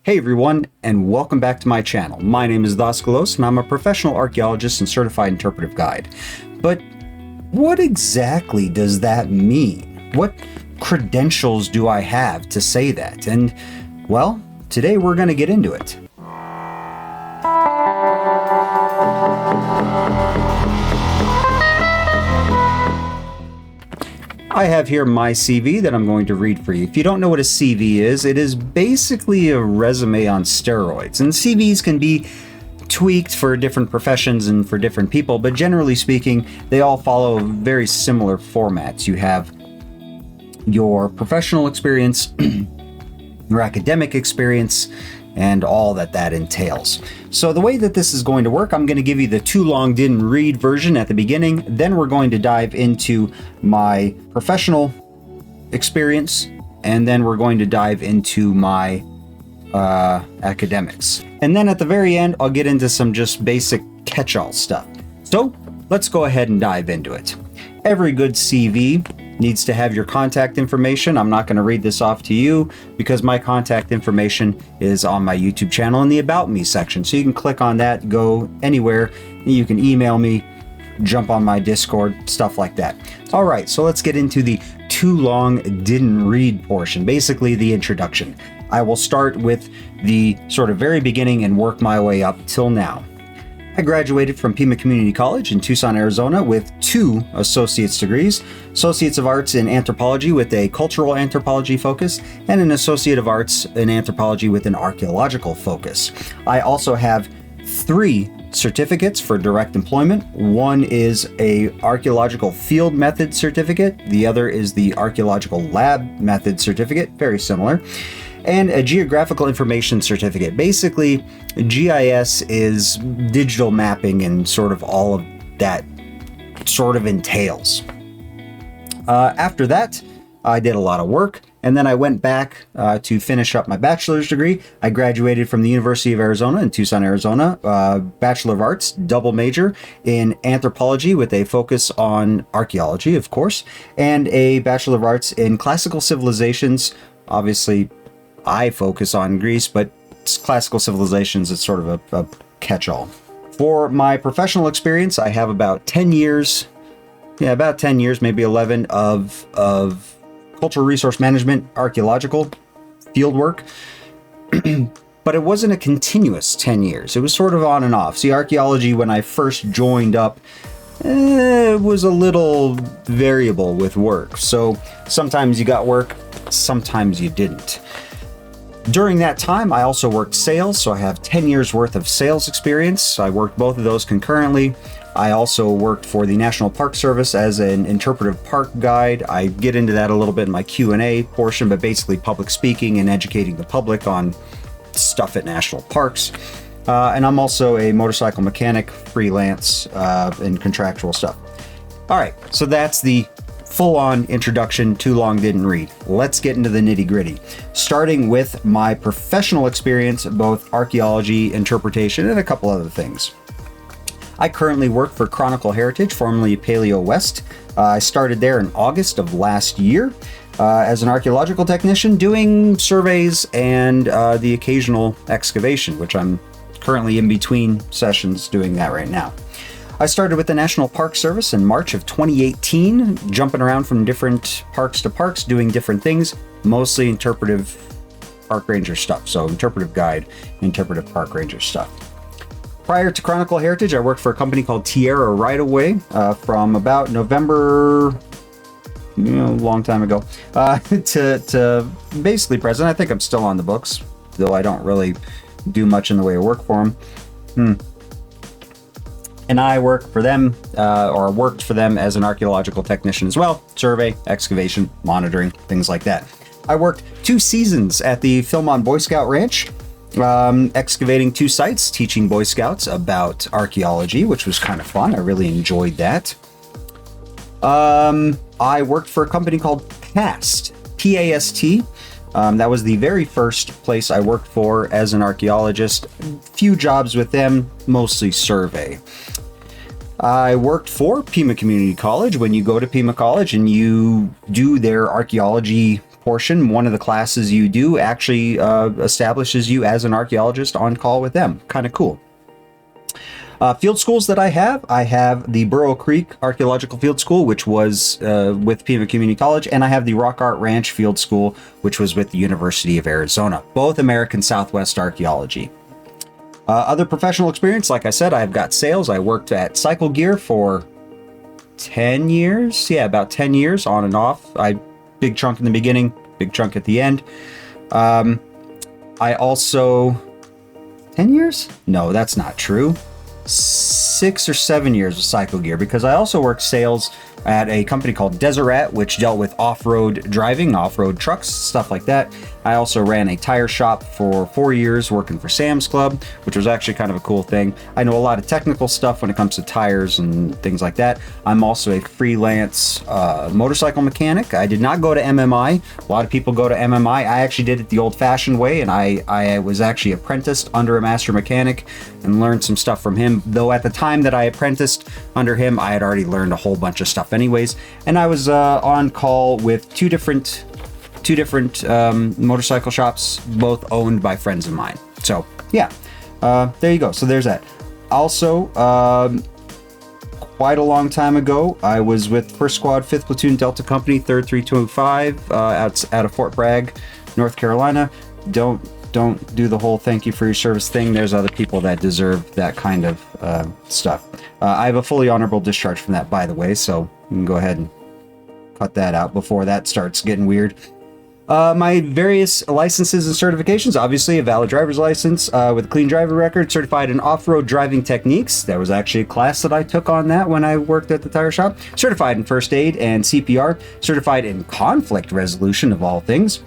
Hey everyone, and welcome back to my channel. My name is Daskalos, and I'm a professional archaeologist and certified interpretive guide. But what exactly does that mean? What credentials do I have to say that? And, well, today we're going to get into it. I have here my CV that I'm going to read for you. If you don't know what a CV is, it is basically a resume on steroids. And CVs can be tweaked for different professions and for different people, but generally speaking, they all follow very similar formats. You have your professional experience, your academic experience, and all that entails. So the way that this is going to work, I'm going to give you the too long didn't read version at the beginning. Then we're going to dive into my professional experience, and then we're going to dive into my academics. And then at the very end, I'll get into some just basic catch-all stuff. So let's go ahead and dive into it. Every good CV needs to have your contact information. I'm not going to read this off to you because my contact information is on my YouTube channel in the About Me section. So you can click on that, go anywhere. You can email me, jump on my Discord, stuff like that. All right, so let's get into the too long didn't read portion, basically the introduction. I will start with the sort of very beginning and work my way up till now. I graduated from Pima Community College in Tucson, Arizona with 2 associate's degrees, Associates of Arts in Anthropology with a cultural anthropology focus, and an Associate of Arts in Anthropology with an archaeological focus. I also have 3 certificates for direct employment. One is a archaeological field method certificate. The other is the archaeological lab method certificate, very similar. And a geographical information certificate. Basically, GIS is digital mapping and sort of all of that sort of entails. After that, I did a lot of work, and then I went back to finish up my bachelor's degree. I graduated from the University of Arizona in Tucson, Arizona, Bachelor of Arts, double major in anthropology with a focus on archaeology, of course, and a Bachelor of Arts in classical civilizations. Obviously, I focus on Greece, but classical civilizations is sort of a catch-all. For my professional experience, I have about 10 years, maybe 11 of cultural resource management, archaeological field work. But it wasn't a continuous 10 years. It was sort of on and off. See, archaeology, when I first joined up, it was a little variable with work. So sometimes you got work, sometimes you didn't. During that time, I also worked sales, so I have 10 years worth of sales experience. I worked both of those concurrently. I also worked for the National Park Service as an interpretive park guide. I get into that a little bit in my Q&A portion, but basically public speaking and educating the public on stuff at national parks. And I'm also a motorcycle mechanic, freelance, and contractual stuff. All right, so that's the full-on introduction, too long didn't read. Let's get into the nitty-gritty. Starting with my professional experience, both archaeology, interpretation, and a couple other things. I currently work for Chronicle Heritage, formerly Paleo West. I started there in August of last year as an archaeological technician, doing surveys and the occasional excavation, which I'm currently in between sessions doing that right now. I started with the National Park Service in March of 2018, jumping around from different parks to parks, doing different things, mostly interpretive park ranger stuff. So interpretive guide, interpretive park ranger stuff. Prior to Chronicle Heritage, I worked for a company called Tierra Right Away from about November, a long time ago, to basically present. I think I'm still on the books, though I don't really do much in the way of work for them. And I work for them, or worked for them as an archaeological technician as well. Survey, excavation, monitoring, things like that. I worked 2 seasons at the Philmont Boy Scout Ranch, excavating 2 sites, teaching Boy Scouts about archaeology, which was kind of fun. I really enjoyed that. I worked for a company called PAST, P-A-S-T. That was the very first place I worked for as an archaeologist. Few jobs with them, mostly survey. I worked for Pima Community College. When you go to Pima College and you do their archaeology portion, one of the classes you do actually establishes you as an archaeologist on call with them. Kind of cool. Field schools that I have the Burrow Creek Archaeological Field School, which was with Pima Community College, and I have the Rock Art Ranch Field School, which was with the University of Arizona, both American Southwest Archaeology. Other professional experience, like I said, I've got sales. I worked at Cycle Gear for 10 years. Yeah, about 10 years on and off. Big chunk in the beginning, big chunk at the end. I also... 10 years? No, that's not true. 6 or 7 years with Cycle Gear, because I also worked sales at a company called Deseret, which dealt with off-road driving, off-road trucks, stuff like that. I also ran a tire shop for 4 years working for Sam's Club, which was actually kind of a cool thing. I know a lot of technical stuff when it comes to tires and things like that. I'm also a freelance motorcycle mechanic. I did not go to MMI. A lot of people go to MMI. I actually did it the old-fashioned way, and I was actually apprenticed under a master mechanic and learned some stuff from him. Though at the time that I apprenticed under him, I had already learned a whole bunch of stuff anyways, and I was on call with two different motorcycle shops, both owned by friends of mine. So yeah, there you go. So there's that. Also, quite a long time ago, I was with 1st Squad, 5th Platoon, Delta Company, 3rd 325 out of Fort Bragg, North Carolina. Don't do the whole thank you for your service thing. There's other people that deserve that kind of stuff. I have a fully honorable discharge from that, by the way, so you can go ahead and cut that out before that starts getting weird. My various licenses and certifications, obviously a valid driver's license with a clean driver record, certified in off-road driving techniques. There was actually a class that I took on that when I worked at the tire shop. Certified in first aid and CPR, certified in conflict resolution of all things.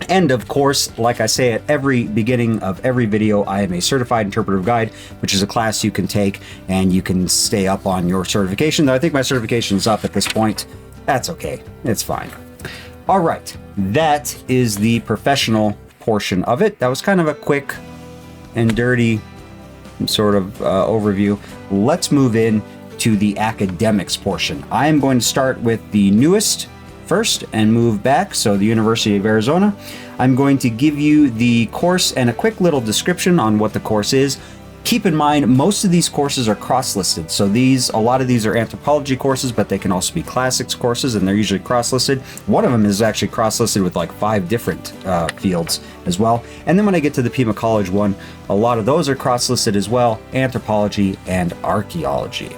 And of course, like I say at every beginning of every video, I am a certified interpretive guide, which is a class you can take and you can stay up on your certification. Though I think my certification is up at this point. That's okay. It's fine. All right. That is the professional portion of it. That was kind of a quick and dirty sort of overview. Let's move in to the academics portion. I am going to start with the newest first and move back, so the University of Arizona. I'm going to give you the course and a quick little description on what the course is. Keep in mind, most of these courses are cross-listed. So a lot of these are anthropology courses, but they can also be classics courses, and they're usually cross-listed. One of them is actually cross-listed with like 5 different fields as well. And then when I get to the Pima College one, a lot of those are cross-listed as well, anthropology and archaeology.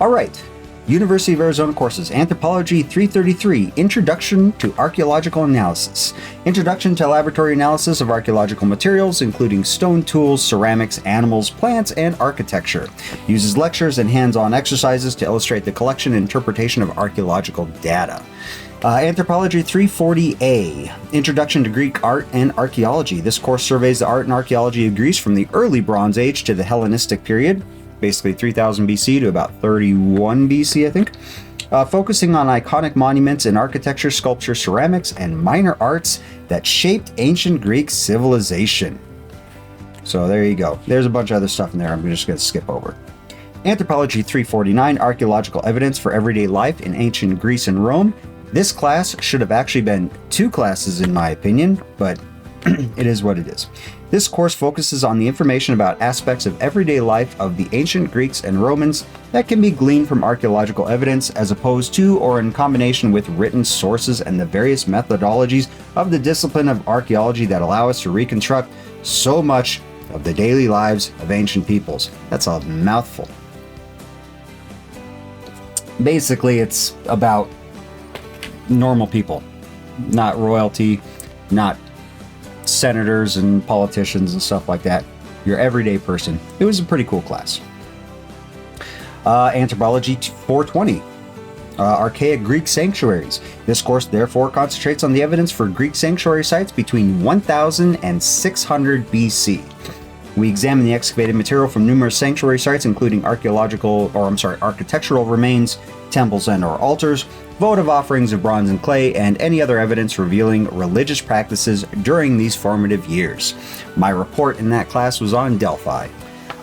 All right. University of Arizona courses. Anthropology 333, Introduction to Archaeological Analysis. Introduction to Laboratory Analysis of Archaeological Materials, including stone tools, ceramics, animals, plants, and architecture. Uses lectures and hands-on exercises to illustrate the collection and interpretation of archaeological data. Anthropology 340A, Introduction to Greek Art and Archaeology. This course surveys the art and archaeology of Greece from the early Bronze Age to the Hellenistic period, basically 3000 BC to about 31 BC, I think, focusing on iconic monuments in architecture, sculpture, ceramics, and minor arts that shaped ancient Greek civilization. So there you go. There's a bunch of other stuff in there I'm just going to skip over. Anthropology 349, Archaeological Evidence for Everyday Life in Ancient Greece and Rome. This class should have actually been 2 classes in my opinion, but it is what it is. This course focuses on the information about aspects of everyday life of the ancient Greeks and Romans that can be gleaned from archaeological evidence as opposed to or in combination with written sources and the various methodologies of the discipline of archaeology that allow us to reconstruct so much of the daily lives of ancient peoples. That's a mouthful. Basically, it's about normal people, not royalty, not senators and politicians and stuff like that. Your everyday person. It was a pretty cool class. Anthropology 420. Archaic Greek sanctuaries. This course therefore concentrates on the evidence for Greek sanctuary sites between 1000 and 600 BC. We examine the excavated material from numerous sanctuary sites, including architectural remains, temples and or altars, votive offerings of bronze and clay, and any other evidence revealing religious practices during these formative years. My report in that class was on Delphi.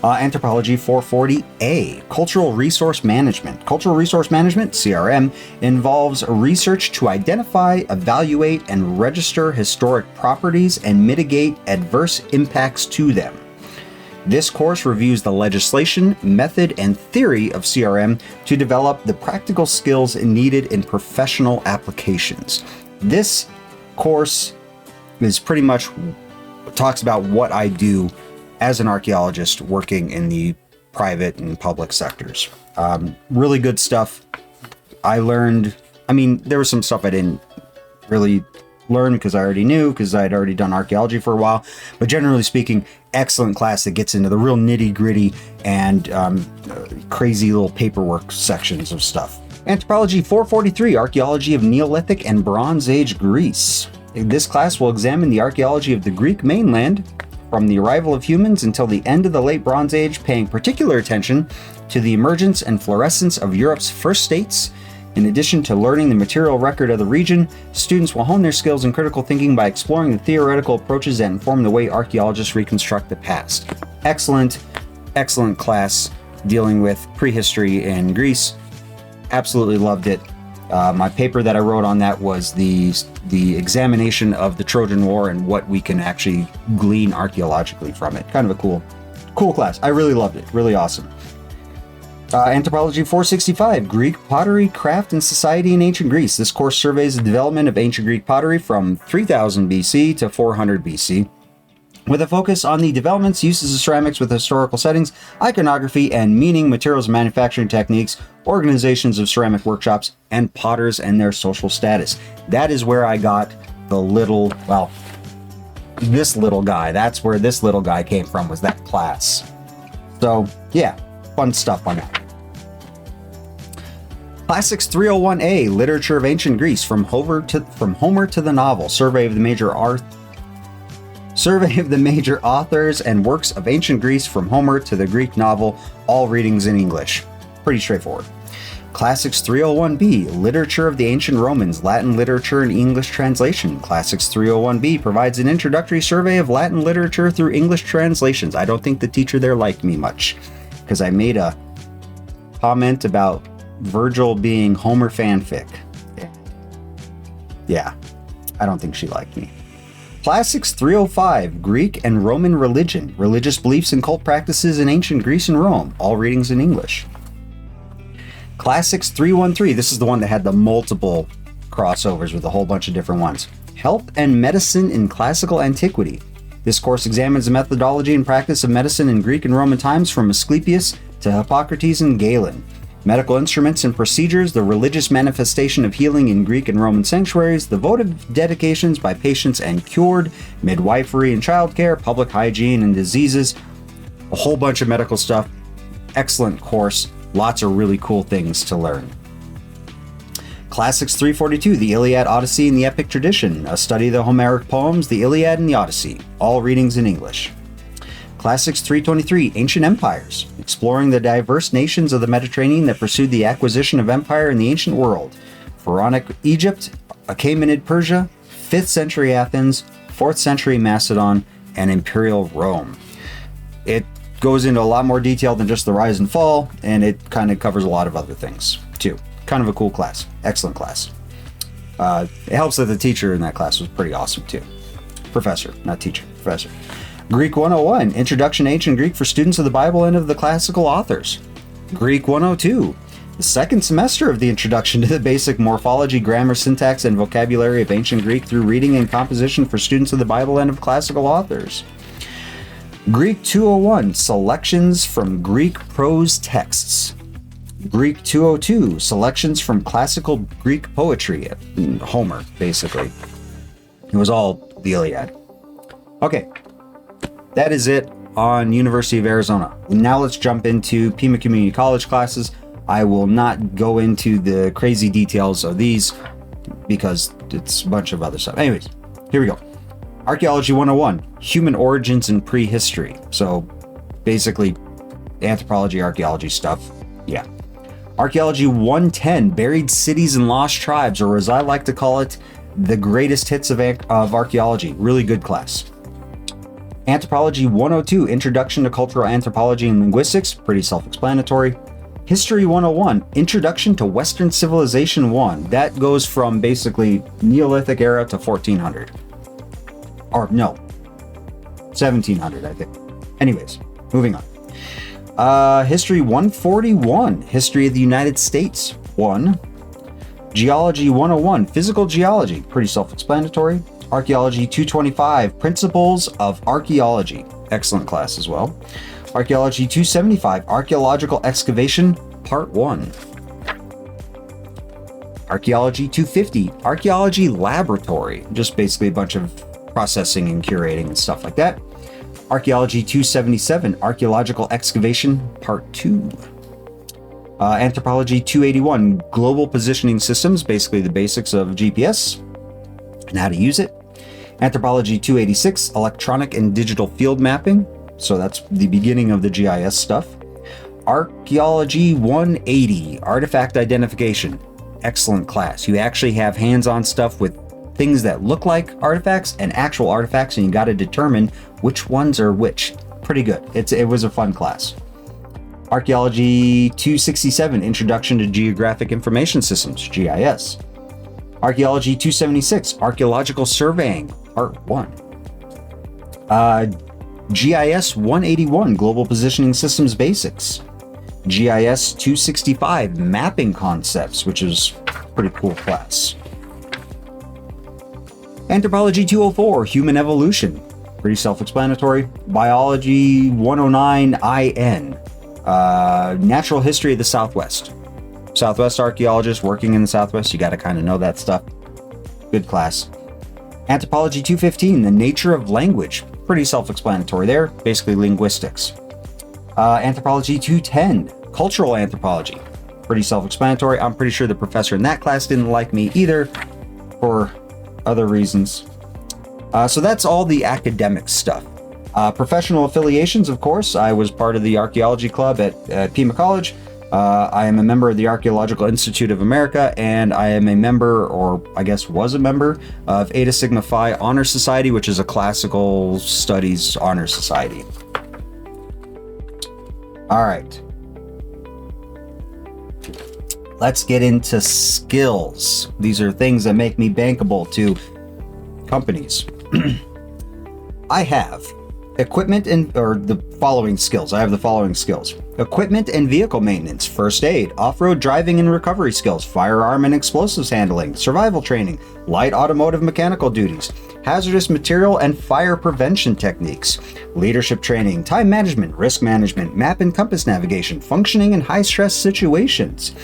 Anthropology 440A, Cultural Resource Management. Cultural Resource Management, CRM, involves research to identify, evaluate, and register historic properties and mitigate adverse impacts to them. This course reviews the legislation, method, and theory of CRM to develop the practical skills needed in professional applications. This course is pretty much talks about what I do as an archaeologist working in the private and public sectors. Really good stuff. I learned, there was some stuff I didn't really learn because I already knew, because I'd already done archaeology for a while, but generally speaking, excellent class that gets into the real nitty gritty and crazy little paperwork sections of stuff. Anthropology 443, Archaeology of Neolithic and Bronze Age Greece. This class will examine the archaeology of the Greek mainland from the arrival of humans until the end of the Late Bronze Age, paying particular attention to the emergence and fluorescence of Europe's first states. In addition to learning the material record of the region, students will hone their skills in critical thinking by exploring the theoretical approaches that inform the way archaeologists reconstruct the past. Excellent, excellent class dealing with prehistory in Greece. Absolutely loved it. My paper that I wrote on that was the examination of the Trojan War and what we can actually glean archaeologically from it. Kind of a cool class. I really loved it. Really awesome. Anthropology 465, Greek Pottery, Craft, and Society in Ancient Greece. This course surveys the development of ancient Greek pottery from 3000 BC to 400 BC, with a focus on the developments, uses of ceramics with historical settings, iconography and meaning, materials and manufacturing techniques, organizations of ceramic workshops, and potters and their social status. That is where I got this little guy. That's where this little guy came from, was that class. So, yeah, fun stuff on that. Classics 301A, Literature of Ancient Greece, from Homer to the Novel, Survey of the major authors and works of ancient Greece from Homer to the Greek novel, all readings in English. Pretty straightforward. Classics 301B, Literature of the Ancient Romans, Latin literature and English translation. Classics 301B provides an introductory survey of Latin literature through English translations. I don't think the teacher there liked me much, because I made a comment about Virgil being Homer fanfic. Yeah, I don't think she liked me. Classics 305, Greek and Roman religion, religious beliefs and cult practices in ancient Greece and Rome, all readings in English. Classics 313, this is the one that had the multiple crossovers with a whole bunch of different ones. Health and medicine in classical antiquity. This course examines the methodology and practice of medicine in Greek and Roman times from Asclepius to Hippocrates and Galen. Medical instruments and procedures, the religious manifestation of healing in Greek and Roman sanctuaries, the votive dedications by patients and cured, midwifery and childcare, public hygiene and diseases, a whole bunch of medical stuff. Excellent course. Lots of really cool things to learn. Classics 342, the Iliad, Odyssey, and the Epic Tradition, a study of the Homeric poems, the Iliad and the Odyssey, all readings in English. Classics 323, Ancient Empires, exploring the diverse nations of the Mediterranean that pursued the acquisition of empire in the ancient world. Pharaonic Egypt, Achaemenid Persia, 5th century Athens, 4th century Macedon, and Imperial Rome. It goes into a lot more detail than just the rise and fall, and it kind of covers a lot of other things too. Kind of a cool class. Excellent class. It helps that the teacher in that class was pretty awesome too. Professor, not teacher, professor. Greek 101, Introduction to Ancient Greek for students of the Bible and of the classical authors. Greek 102, the second semester of the Introduction to the Basic Morphology, Grammar, Syntax, and Vocabulary of Ancient Greek through Reading and Composition for students of the Bible and of classical authors. Greek 201, Selections from Greek Prose Texts. Greek 202, Selections from Classical Greek Poetry, Homer, basically. It was all the Iliad. Okay. That is it on University of Arizona. Now let's jump into Pima Community College classes. I will not go into the crazy details of these because it's a bunch of other stuff. Anyways, here we go. Archaeology 101, Human Origins and Prehistory. So basically anthropology, archaeology stuff. Yeah. Archaeology 110, Buried Cities and Lost Tribes, or as I like to call it, the greatest hits of archaeology. Really good class. Anthropology 102, Introduction to Cultural Anthropology and Linguistics, pretty self-explanatory. History 101, Introduction to Western Civilization 1. That goes from basically Neolithic era to 1400. Or no, 1700, I think. Anyways, moving on. History 141, History of the United States 1. Geology 101, Physical Geology, pretty self-explanatory. Archaeology 225, Principles of Archaeology, excellent class as well. Archaeology 275, Archaeological Excavation, Part 1. Archaeology 250, Archaeology Laboratory, just basically a bunch of processing and curating and stuff like that. Archaeology 277, Archaeological Excavation, Part 2. Anthropology 281, Global Positioning Systems, basically the basics of GPS and how to use it. Anthropology 286, Electronic and Digital Field Mapping, so that's the beginning of the GIS stuff. Archaeology 180, Artifact Identification, excellent class. You actually have hands-on stuff with things that look like artifacts and actual artifacts, and you got to determine which ones are which. Pretty good. It was a fun class. Archaeology 267, Introduction to Geographic Information Systems, GIS. Archaeology 276, Archaeological Surveying, Part 1. GIS 181, Global Positioning Systems Basics. GIS 265, Mapping Concepts, which is a pretty cool class. Anthropology 204, Human Evolution, pretty self-explanatory. Biology 109, IN, Natural History of the Southwest. Southwest archaeologist working in the Southwest, you got to kind of know that stuff. Good class. Anthropology 215, The Nature of Language. Pretty self-explanatory there, basically linguistics. Anthropology 210, Cultural Anthropology. Pretty self-explanatory. I'm pretty sure the professor in that class didn't like me either for other reasons. So that's all the academic stuff. Professional affiliations, of course. I was part of the archaeology club at Pima College. I am a member of the Archaeological Institute of America, and I am a member, or I guess was a member, of Eta Sigma Phi Honor Society, which is a classical studies honor society. All right. Let's get into skills. These are things that make me bankable to companies. I have equipment or the following skills. I have the following skills: equipment and vehicle maintenance, first aid, off-road driving and recovery skills, firearm and explosives handling, survival training, light automotive mechanical duties, hazardous material and fire prevention techniques, leadership training, time management, risk management, map and compass navigation, functioning in high-stress situations,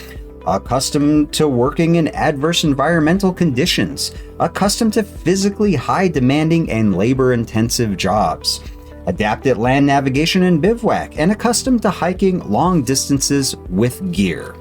accustomed to working in adverse environmental conditions, accustomed to physically high demanding and labor-intensive jobs, adept at land navigation and bivouac, and accustomed to hiking long distances with gear.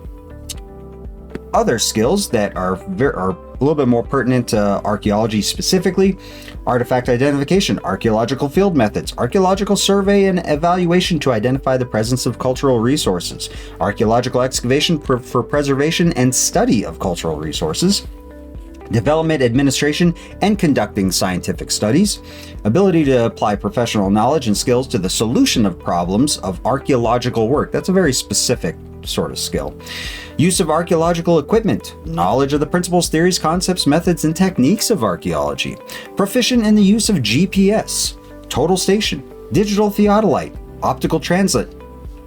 Other skills that are a little bit more pertinent to archaeology specifically: artifact identification, archaeological field methods, archaeological survey and evaluation to identify the presence of cultural resources, archaeological excavation for preservation and study of cultural resources, development, administration, and conducting scientific studies, ability to apply professional knowledge and skills to the solution of problems of archaeological work. That's a very specific sort of skill. Use of archaeological equipment, knowledge of the principles, theories, concepts, methods, and techniques of archaeology, proficient in the use of GPS, total station, digital theodolite, optical transit,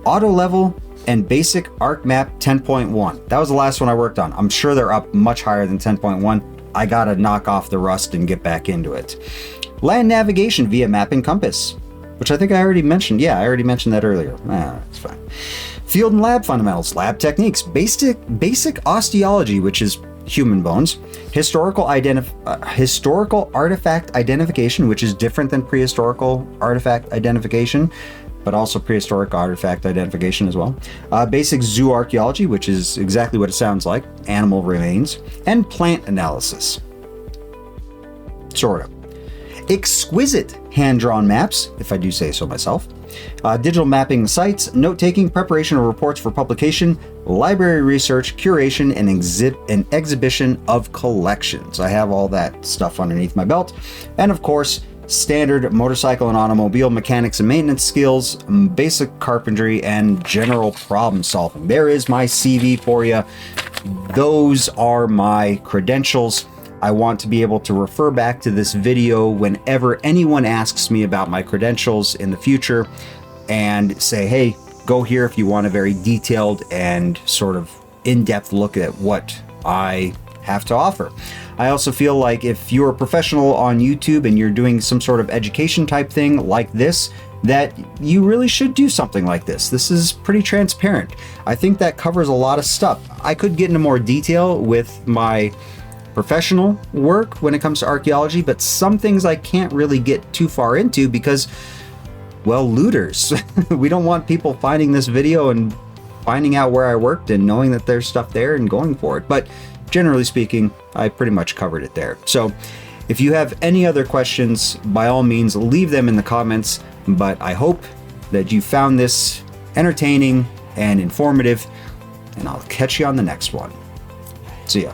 auto level, and basic ArcMap 10.1. That was the last one I worked on. I'm sure they're up much higher than 10.1. I gotta knock off the rust and get back into it. Land navigation via map and compass, which I think I already mentioned. Yeah, I already mentioned that earlier. That's fine. Field and lab fundamentals, lab techniques, basic osteology, which is human bones, historical artifact identification, which is different than prehistorical artifact identification, but also prehistoric artifact identification as well. Basic zoo archaeology, which is exactly what it sounds like, animal remains, and plant analysis. Sort of. Exquisite hand-drawn maps, if I do say so myself. Digital mapping sites, note-taking, preparation of reports for publication, library research, curation, and exhibition of collections. I have all that stuff underneath my belt. And of course, standard motorcycle and automobile mechanics and maintenance skills, basic carpentry, and general problem solving. There is my CV for you. Those are my credentials. I want to be able to refer back to this video whenever anyone asks me about my credentials in the future and say, hey, go here if you want a very detailed and sort of in-depth look at what I have to offer. I also feel like if you're a professional on YouTube and you're doing some sort of education type thing like this, that you really should do something like this. This is pretty transparent. I think that covers a lot of stuff. I could get into more detail with my professional work when it comes to archaeology, but some things I can't really get too far into because, well, looters. We don't want people finding this video and finding out where I worked and knowing that there's stuff there and going for it. But generally speaking, I pretty much covered it there. So if you have any other questions, by all means, leave them in the comments. But I hope that you found this entertaining and informative, and I'll catch you on the next one. See ya.